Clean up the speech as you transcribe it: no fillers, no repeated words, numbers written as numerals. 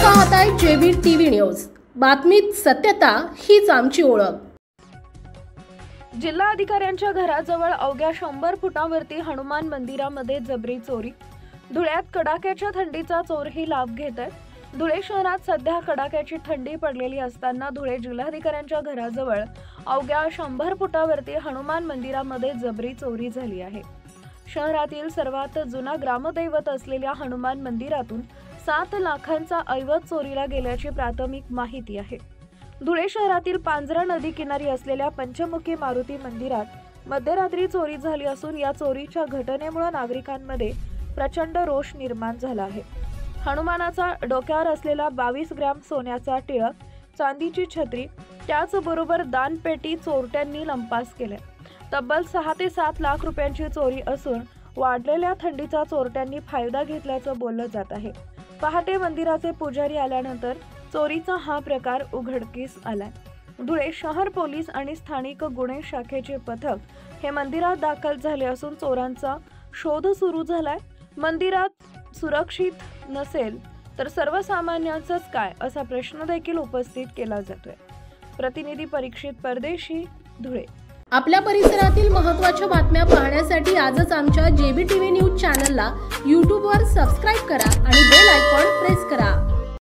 पाहताय JB TV news. बातमीत सत्यता हीच आमची ओळख। जिल्हा अधिकाऱ्यांच्या घराजवळ अवघ्या 100 फुटांवरती हनुमान मंदिरामध्ये जबरी चोरी। धुळ्यात कडाक्याच्या थंडीचा चोरही लाभ घेत आहेत। धुळे शहरात सध्या कडाक्याची थंडी पडलेली असताना धुळे जिल्हाधिकाऱ्यांच्या घराजवळ अवघ्या 100 फुटावरती हनुमान मंदिरामध्ये जबरी चोरी झाली आहे। शहरातील सर्वात जुना ग्रामदैवत असलेल्या हनुमान मंदिरातून 7 लाखांचा ऐवज चोरीला गेल्याची प्राथमिक माहिती आहे। धुळे शहरातील पांजरा नदी किनारी असलेल्या पंचमुखी मारुती मंदिरात मध्यरात्री चोरी झाली असून या चोरीच्या घटनेमुळे नागरिकांमध्ये प्रचंड रोष निर्माण झाला आहे। हनुमानाचा डोक्यावर असलेला 22 ग्रॅम सोन्याचा टिळक, चांदीची छत्री, त्याचबरोबर दानपेटी चोरट्यांनी लंपास केल्या। तब्बल 6 ते 7 लाख रुपयांची चोरी असून वाढलेल्या थंडीचा चोरट्यांनी फायदा घेतल्याचं बोललं जात आहे। पहाटे मंदिराचे पुजारी आल्यानंतर चोरीचा हा प्रकार उघडकीस आलाय। धुळे शहर पोलीस आणि स्थानिक गुन्हे शाखेचे पथक हे मंदिरात दाखल झाले असून चोरांचा शोध सुरू झालाय। मंदिरात सुरक्षित नसेल तर सर्वसामान्यांचंच काय असा प्रश्न देखील उपस्थित केला जातोय। प्रतिनिधी परीक्षित परदेशी, धुळे। आपल्या परिसरातील महत्त्वाच्या बातम्या पाहण्यासाठी आजच आमच्या जेबी टीव्ही न्यूज चॅनलला YouTube वर सबस्क्राइब करा आणि बेल आयकॉन प्रेस करा।